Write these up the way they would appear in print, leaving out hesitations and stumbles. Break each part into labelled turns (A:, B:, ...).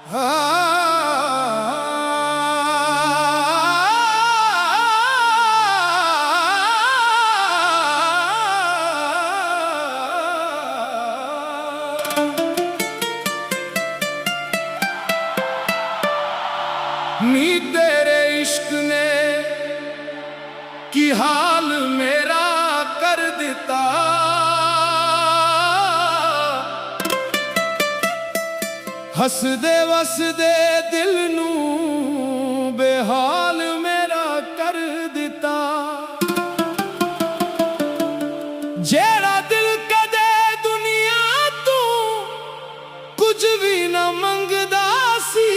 A: नी तेरे इश्क ने की हाल मेरा कर दिता, हसदे वसदे दिल नू बेहाल मेरा कर दिता। जेड़ा दिल कदे दुनिया तू कुछ भी न मंगदा सी,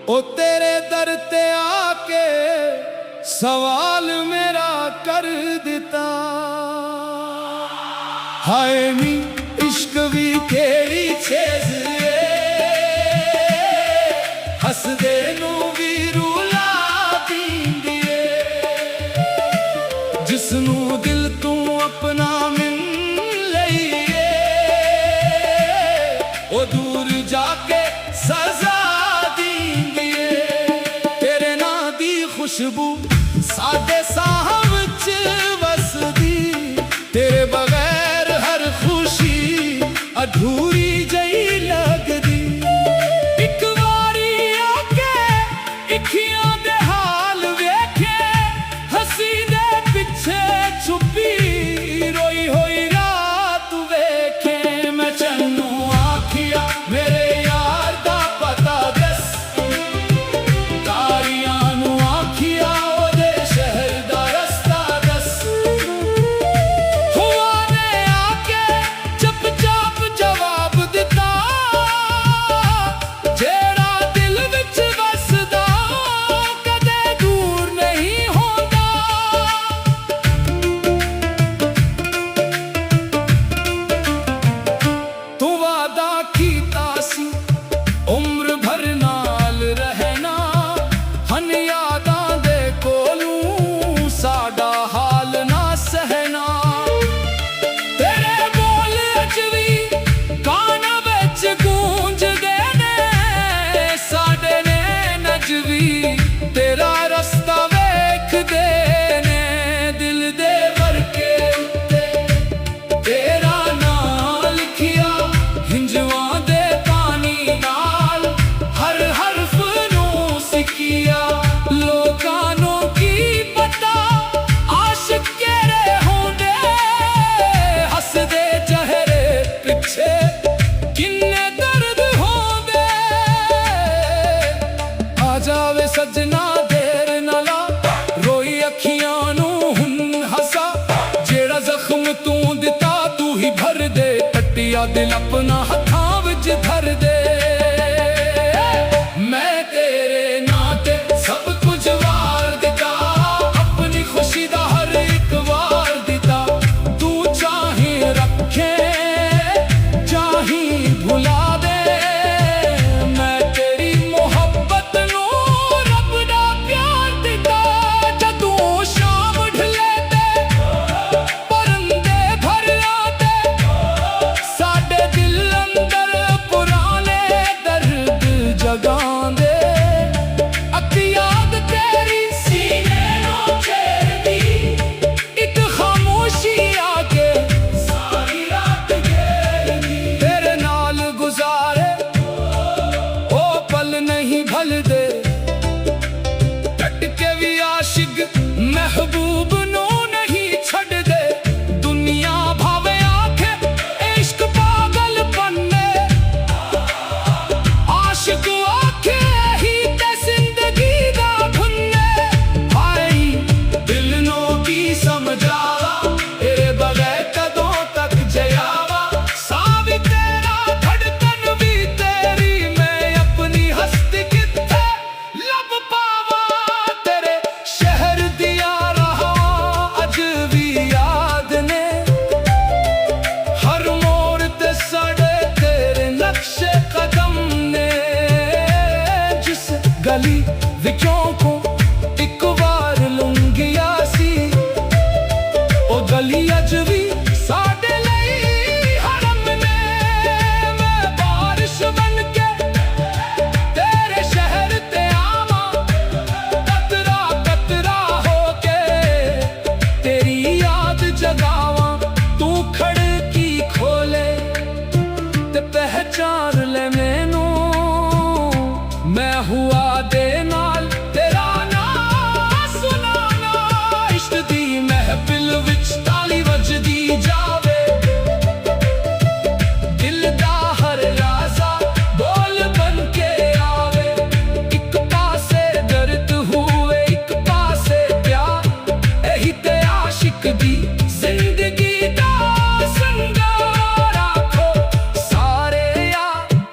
A: ओ तेरे दर ते आके सवाल मेरा कर दिता। हाय नी इश्क भी केड़ी चीज हसदे नू भी रुला दींदी है, जिसनू दिल तू अपना मिल लईए ओ दूर जाके सजा दींदी है। तेरे ना दी खुशबू साडे साह विच वसदी, तेरे बगैर हर खुशी अधूरी जई लगदी। एक वारी आके इखियां दे हाल वेखे, हसी दे पिछे छुपी रोई होई रात वेखे। मैं चन्नू आखिया मेरे यार दा पता दस, तारियां नू आखिया ओदे शहर दा रस्ता दस। हुआ ने आके चुप-चाप जवाब दिता, जेड़ा दिल विच वसदा कदे दूर नहीं होंदा। तू वादा कीता सी उम्र भर नाल रहना, हन यादां दे कोलू साडा हाल ना सहना। तेरे बोल अज भी काना विच गूंजदे ने, साडे ने नज भी तेरा रस्ता वेखदे ने। दिल दे वर्के उत्ते तेरा नाम लिखिया, हिंजवां दे पानी नाल हर हरफ नू सिकिया। लोकां नू की पता आशिक केड़े होंदे, हसदे चेहरे पिछे किन्ने दर्द होंदे। आ जावे सजना देर न ला, रोई अखियां नू हुन हसा। जेड़ा जख्म तू दिता तू ही भर दे, टट्टिया दिल अपना हथां विच धर दे। मैं तेरे नाते सब कुछ वार दिता, अपनी खुशी दा हर एक वार दिता। तू चाहे रखे चाहे भुला दे, मैं तेरी मोहब्बत नू रब दा प्यार दिता। जदों शाम ढले ते परिंदे घर आते, साडे दिल अंदर पुराने ते पहचान ले मैनू, मैं हुआ दे नाल तेरा नाम सुनाना। इश्क दी महफिल विच ताली वजदी जावे, दिल दा हर राजा बोल बन के आवे। एक पासे दर्द हुए एक पासे प्यार, यही ते आशिक दी जिंदगी दा संगार। आखो सारे या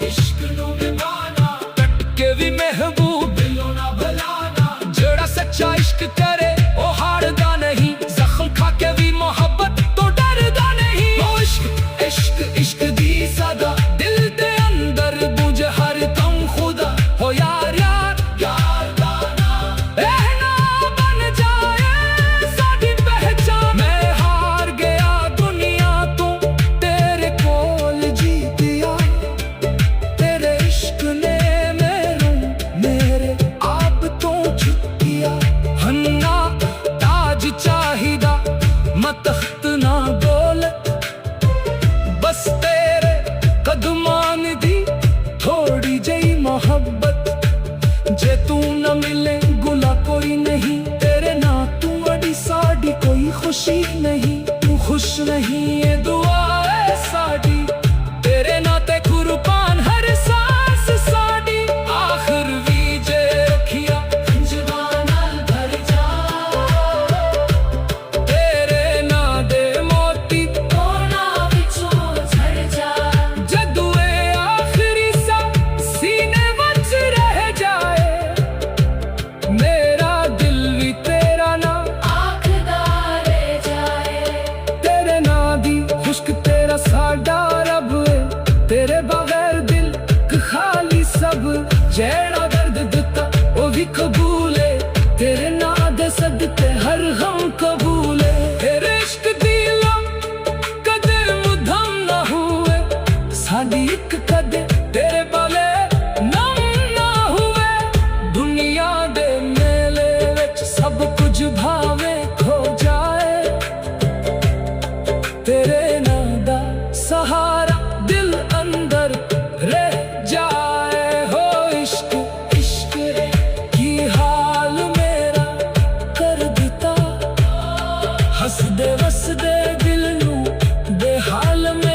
A: इश्क नू निभाना, कट के भी महबूब दिलों ना भलाना। जेड़ा सच्चा इश्क करे ओ हारदा नहीं, जख्म खा के भी मोहब्बत तो डरदा नहीं। ओ इश्क इश्क इश्क दी सदा दिल दे अंदर बुझे हर दम खुदा। हो यार यार यार दाना रहना बन जाए साडी पहचान। मैं हार गया दुनिया तू तेरे कोल जीतिया, तेरे इश्क ने मेरे आप तो चुकिया। हन्ना ताज चाहिदा मैं तख्त ना दौलत, बस तेरे कदमान दी थोड़ी जई मोहब्बत। जे तू न मिले गुला कोई नहीं, तेरे ना तू अड़ी साड़ी कोई खुशी नहीं। तू खुश नहीं ये दुआ है साड़ी, तेरे नाते कुर्बान हर सांस साड़ी। आखिर भी जे रखिया जवाना भर जा, तेरे ना दे मोती कोना विचों झड़ जा। जदू ए आखिरी सा सीने वच रह जाए, मेरा दिल भी तेरा ना आखदा रह जाए। तेरे ना दी खुश्क तेरा साडा रब है, तेरे बगैर दिल खाली सब। जेड़ा दर्द दिता ओ भी कबूल है, तेरे ना दे सदके हर गम कबूल है। तेरे इश्क दी लम कदे मुधम ना हुए, साडी एक कदे तेरे बाले नम ना हुए। दुनिया दे मेले विच सब कुछ भावे खो जाए, तेरे ना दा सहारा दिल अंदर रह जाए। हो इश्क इश्क की हाल मेरा कर दिता, हसदे वसदे दिल नू बेहाल में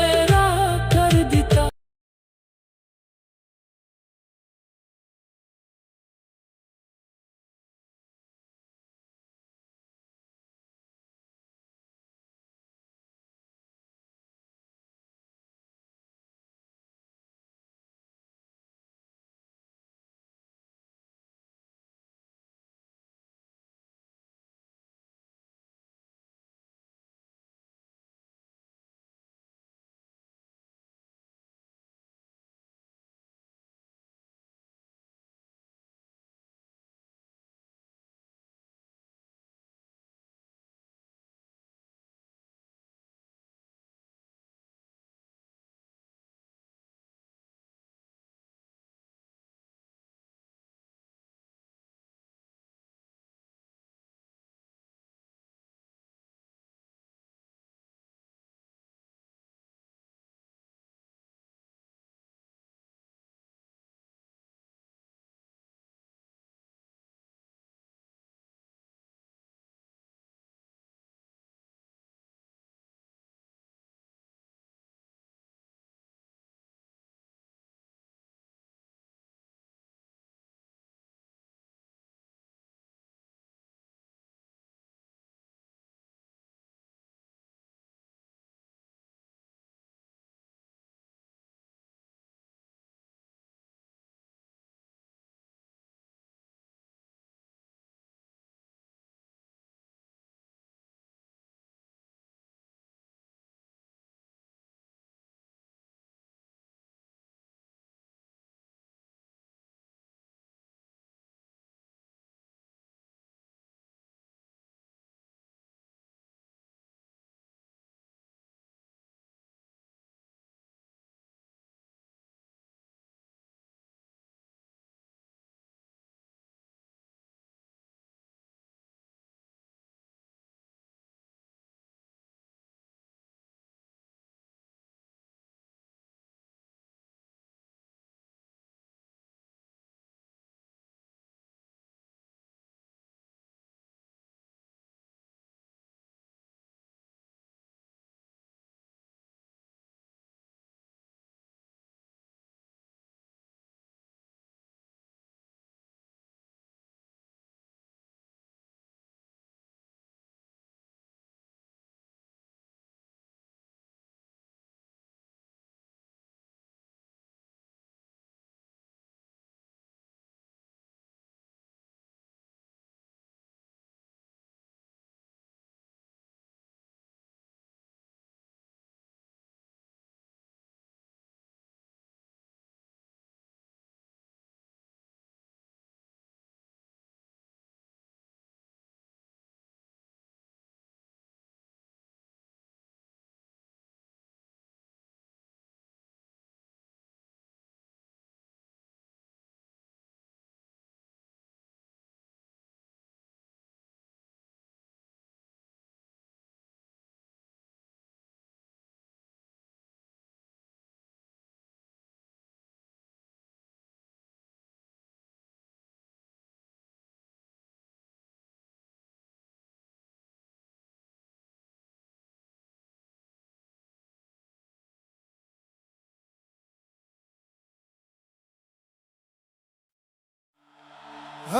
A: नी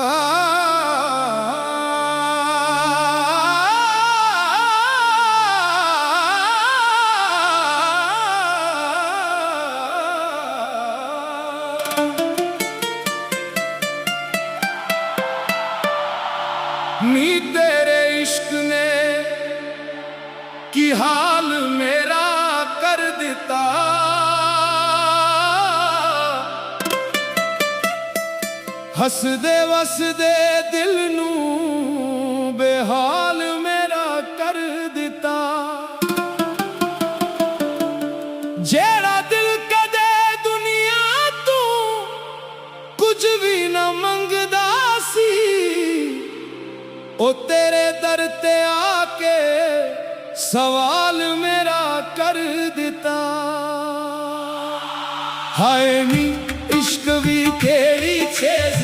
A: तेरे इश्क ने की हाल मेरा कर दिता, हसदे वसदे दिल नू बेहाल मेरा कर दिता। जेड़ा दिल कदे दुनिया तू कुछ भी न मंगदा सी, ओ तेरे दर ते आके सवाल मेरा कर दिता। हाय नी इश्क भी केड़ी चीज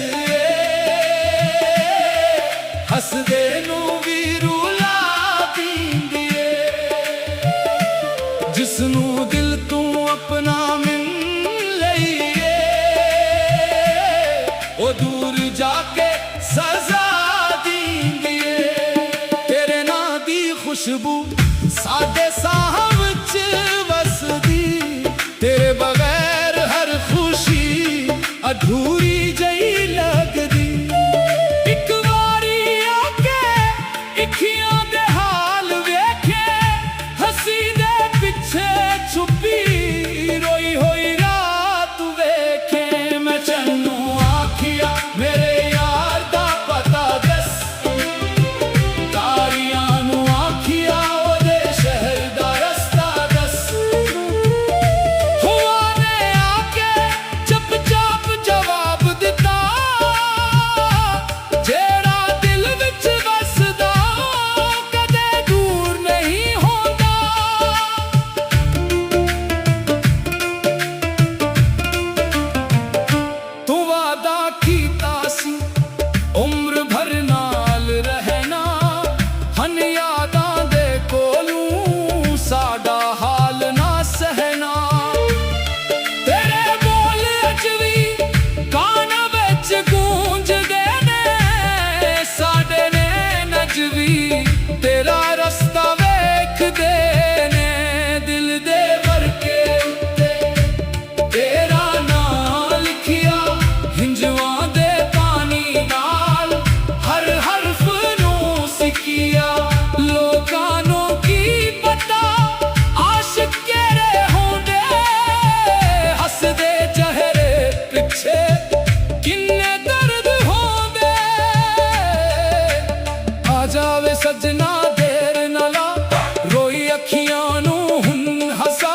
A: हसदे नू भी रुला दींदी है, जिसनू दिल तू अपना मिल लईए ओ दूर जाके सजा दींदी है। तेरे ना दी खुशबू साडे साह विच वसदी, तेरे बगैर हर खुशी अधूरी जई लगदी। एक वारी आके इखियां दे हाल वेखे, हसी दे पिछे छुपी रोई होई रात वेखे। मैं चन्नू आखिया मेरे यार दा पता दस, तारियां नू आखिया ओदे शहर दा रस्ता दस। हुआ ने आके चुप-चाप जवाब दिता, जेड़ा दिल विच वसदा कदे दूर नहीं होंदा। तू वादा कीता सी उम्र भर नाल रहना, हन यादां दे कोलू साडा हाल ना सहना। तेरे बोल अज भी कान विच गूंजदे ने, साडे ने नज भी तेरा रस्ता वेखदे ने। दिल दे वर्के उत्ते तेरा नाम लिखिया, हिंजवां दे पानी नाल हर हरफ नू सिकिया। लोकां नू की पता आशिक केड़े होंदे, हसदे चेहरे पिछे किन्ने दर्द होंदे। आ जावे सजना देर ना ला, रोई अखियां नू हुन हसा।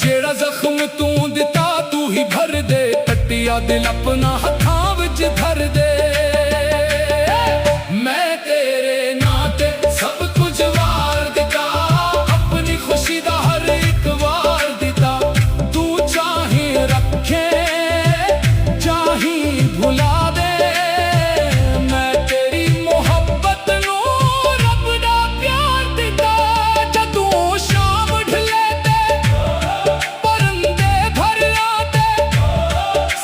A: जेड़ा जख्म तू दिता तू ही भर दे, टट्टिया दिल अपना हथां विच धर दे। मैं तेरे नाते सब कुछ वार दिता, अपनी खुशी दा हर एक वार दिता। तू चाहे रखे चाहे भुला दे, मैं तेरी मोहब्बत नू रब दा प्यार दिता। जदों शाम ढले ते परिंदे घर आते,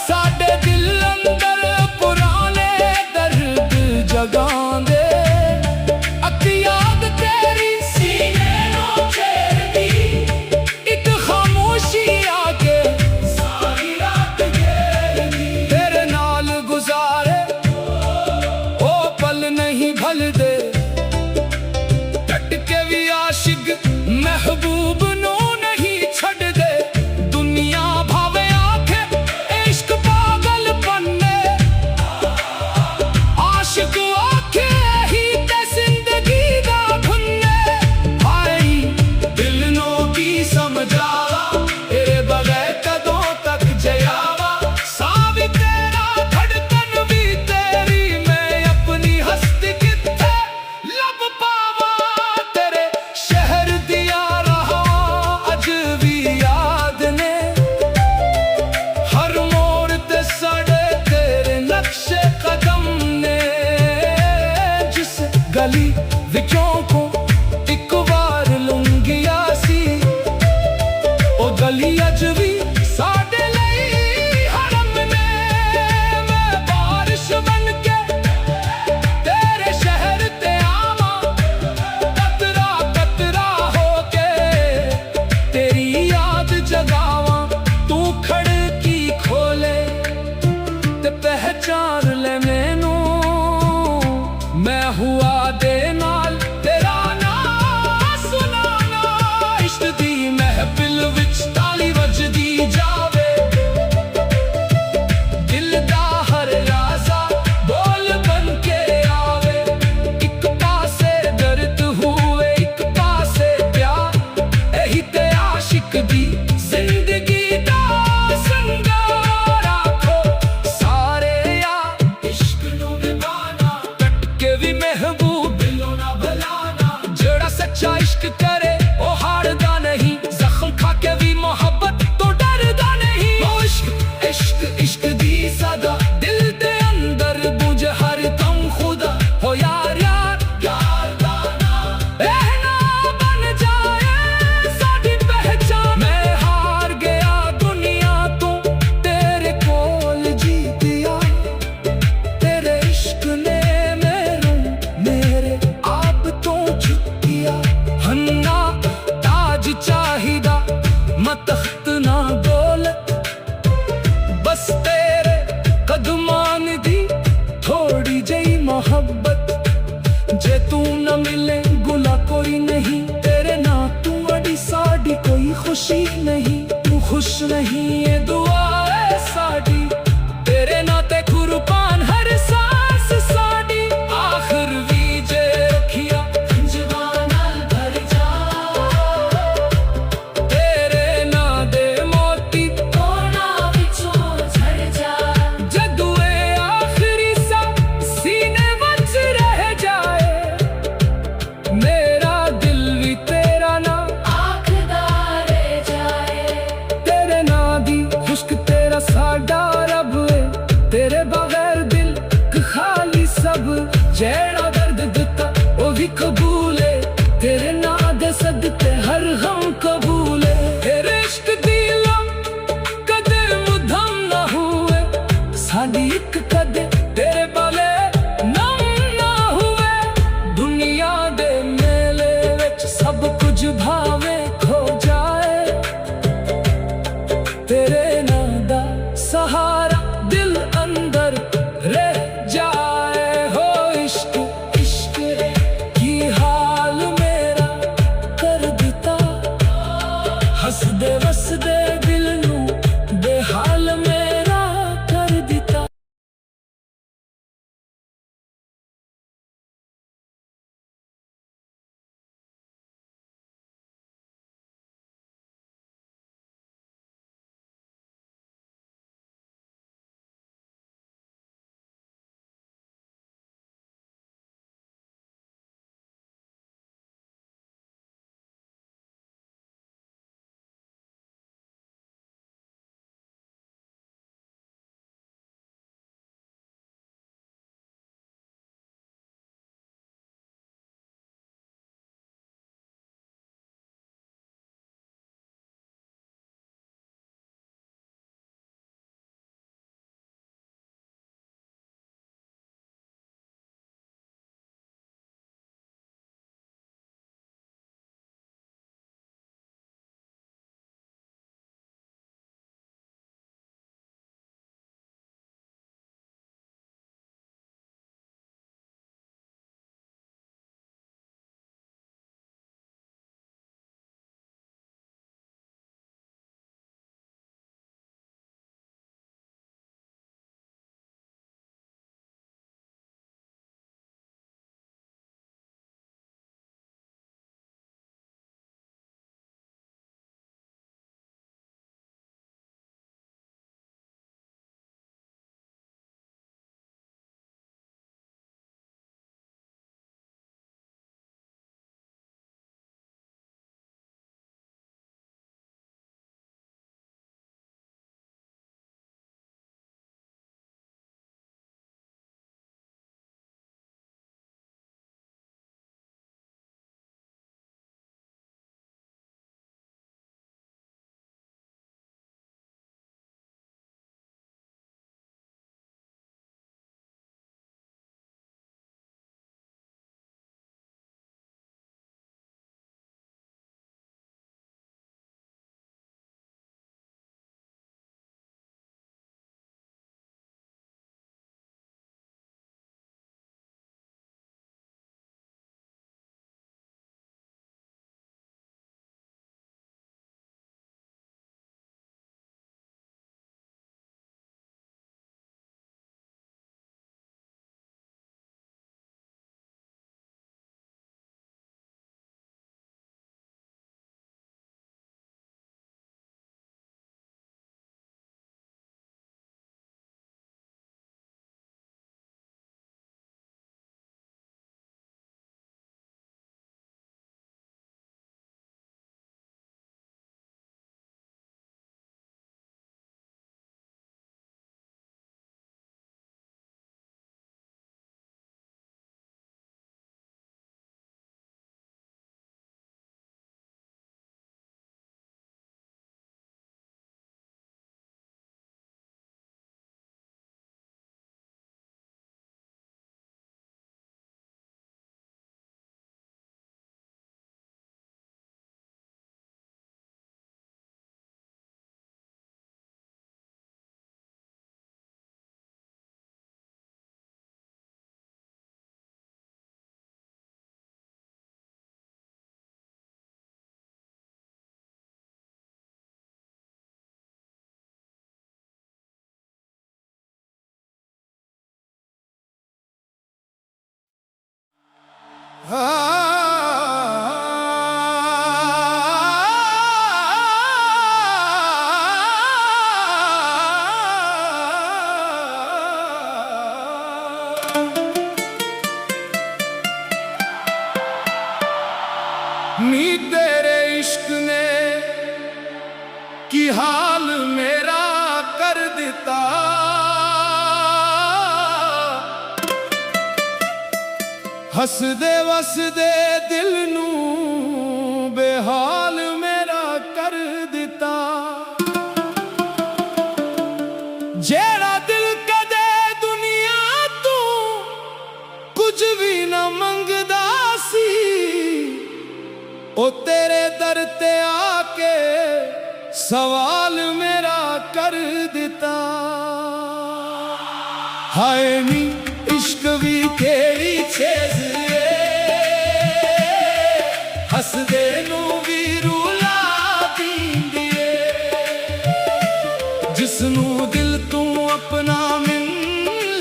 A: साडे दिल अंदर पुराने इश्क इश्क दी सदा दिल दे अंदर बुझे हर दम खुदा हो यार यार यार दाना रहना बन जाए साडी पहचान मैं हार गया दुनिया तो तेरे कोल जीतिया तेरे इश्क ने मेरे आप तो चुकिया हन्ना ताज चाहिदा मतख्त ना दौलत बस तेरे कदमान दी थोड़ी जई मोहब्बत जे तू न मिले गुला कोई नहीं तेरे ना तू अड़ी साड़ी कोई खुशी नहीं तू खुश नहीं ये दुआ है साड़ी तेरे नाते कुर्बान हर सांस साड़ी आखिर भी जे रखिया जवाना भर जा तेरे ना दे मोती कोना विचों झड़ जा जदुए आखिरी सा सीने वच रह जाए मेरा दिल भी तेरा ना आखदा रह जाए तेरे ना दी खुश्क तेरा साडा रब है तेरे बगैर दिल खाली सब जेड़ा दर्द दिता वो भी कबूल है तेरे ना दे सदके हर गम कबूल है तेरे इश्क दी लम कदे मुधम ना हुए साडी एक कदे तेरे बाले नम ना हुए दुनिया दे मेले विच सब कुछ भावे खो जाए तेरे ना दा सहारा नी तेरे इश्क ने की हाल मेरा कर दिता, हसदे वसदे दिल नू बेहाल मेरा कर दिता। जेड़ा दिल कदे दुनिया तू कुछ भी न मंगदा सी, ओ तेरे दर ते आके सवाल मेरा कर दिता। हाय नी इश्क भी केड़ी चीज हसदे नू भी रुला दींदी है, जिसनू दिल तू अपना मिल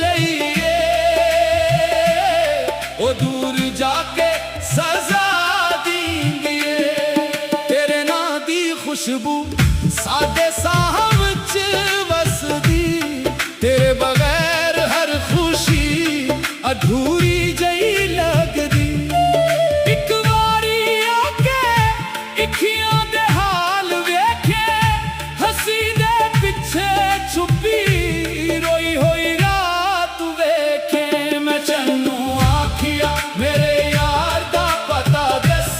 A: लईए ओ दूर जाके सजा खुशबू साडे साह विच वसदी, तेरे बगैर हर खुशी अधूरी जई लगदी। इक वारी आके इखियां दे हाल वेखे, हसी दे पिछे छुपी रोई होई रात वेखे। मैं चन्नू आखिया मेरे यार दा पता दस,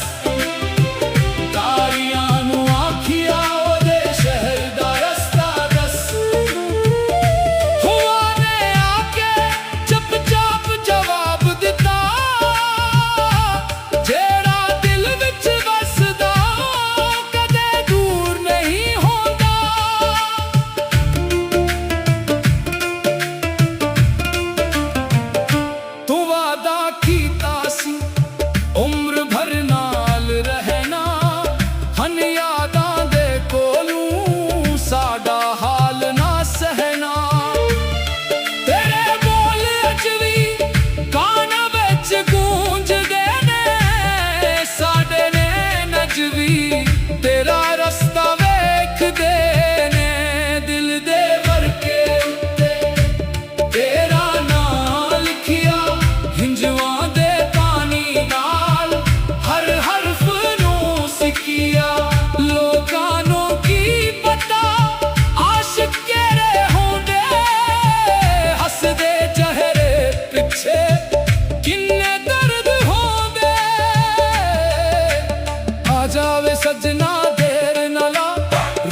A: उम्र भर नाल रहना हन यादां दे कोलू साडा हाल ना सहना। तेरे बोल अज भी काना विच गूंजदे ने, साडे ने नज भी तेरा रस्ता वेखदे ने। दिल दे वर्के उत्ते तेरा नाम लिखिया हिंजवां दे पानी नाल, हर हरफ नू सिखिया लोकानू की पता आशिक केरे होंदे, हसदे चेहरे पिछे किन्ने दर्द होंदे। आ जावे सजना देर ना ला,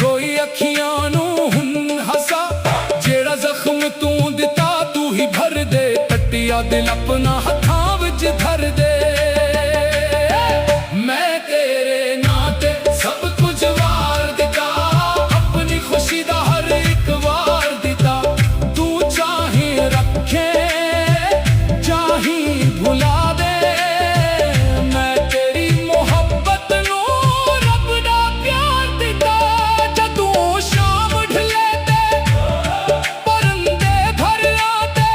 A: रोई अखियां नू हुन हसा, जेड़ा जख्म तू दिता तू ही भर दे, टट्टिया दिल अपना हथां विच धर दे। मैं तेरे नाते सब कुछ वार दिता, अपनी खुशी दा हर एक वार दिता। तू चाहे रखे चाहे भुला दे, मैं तेरी मोहब्बत नू रब दा प्यार दिता। जदों शाम ढले ते परिंदे घर आते,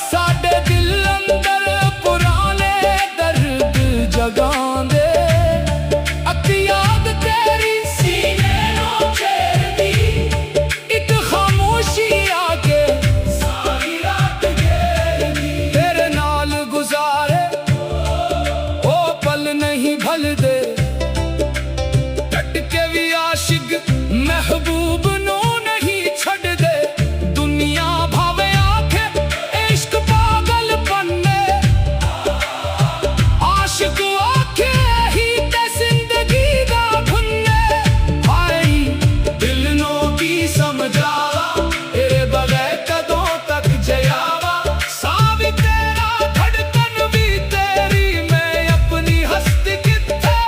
A: साडे दिल अंदर पुराने दर्द जगांदे। अक याद तेरी सीने नू छेड़दी, इक खामोशी आके सारी रात घेरदी। तेरे नाल गुजारे ओ पल नहीं भलदे, टट के भी आशिक महबूब नू नहीं छड़ दे। दुनिया भावे आखे इश्क पागल पन्ने, आशिक आखे ही ते जिंदगी दा धुन्ने। हाय दिल नू की समझावा, तेरे बगैर कदों तक जयावा। सा भी तेरा धड़कन भी तेरी, मैं अपनी हस्ती किथे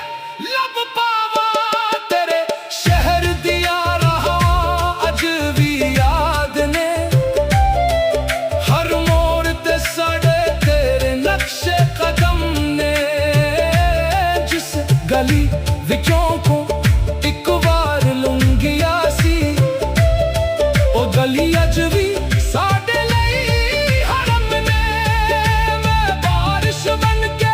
A: लब पावा। तेरे शहर दिया रहा अज भी याद ने, हर मोड़ ते सड़े तेरे नक्शे कदम ने। जिस गली विचों को एक बार लुंगिया सी, ओ गली अज भी साडे लई हरम ने। मैं बारिश बन के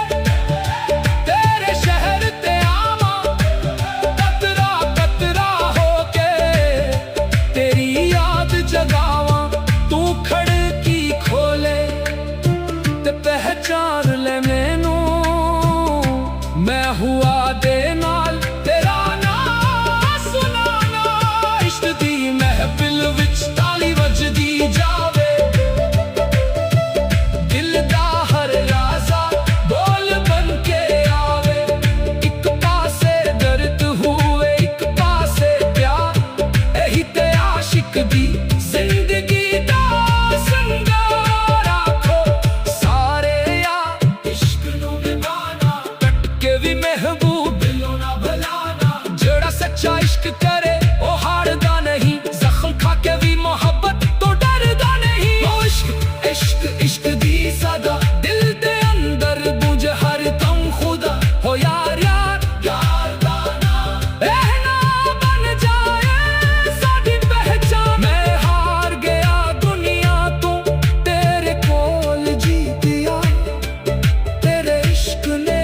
A: दी जिंदगी दा संगार आखो सारे या इश्क नू निभाना टटके भी महबूब दिलों ना भुलाना जेड़ा सच्चा इश्क करे ओ हारदा नहीं जख्म खा के भी मोहब्बत तो डरदा नहीं ओ इश्क इश्क इश्क दी सदा दिल दे अंदर बुझ हर दम खुदा हो यार यार यार दाना रहना बन जाए साडी पहचान मैं हार गया दुनिया तू तेरे कोल जीतिया तेरे इश्क ने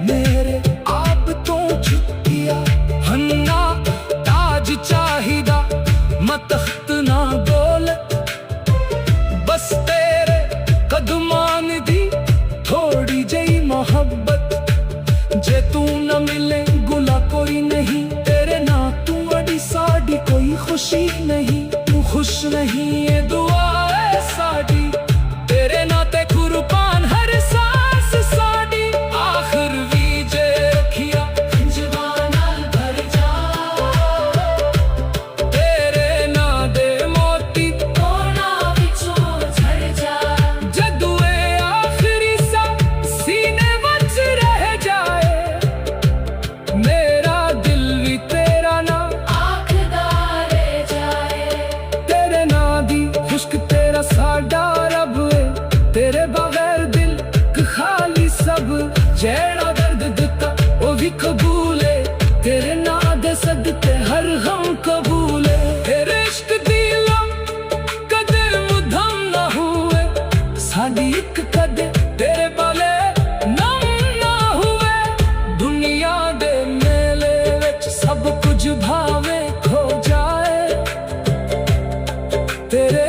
A: मेरे आप तो चुकिया हन्ना ताज चाहिदा मतख्त ना दौलत बस तेरे कदमान दी थोड़ी जई मोहब्बत जे तू न मिले गुला कोई नहीं तेरे ना तू अड़ी साड़ी कोई खुशी नहीं तू खुश नहीं ये दुआ है साड़ी तेरे नाते कुर्बान हर सांस साड़ी आखिर भी जे रखिया जवाना भर जा तेरे ना दे मोती कोना विचों झड़ जा जदू ए आखिरी सा सीने वच रह जाए मेरा दिल भी तेरा ना आखदा रह जाए तेरे ना दी खुश्क तेरा साडा रब है तेरे बगैर दिल खाली सब जेड़ा दर्द दिता ओ भी कबूल है तेरे ना दे सदके हर गम कबूल है तेरे इश्क दी लम कदे मुधम ना हुए साडी एक कदे तेरे बाले नम ना हुए दुनिया दे मेले विच सब कुछ भावे खो जाए तेरे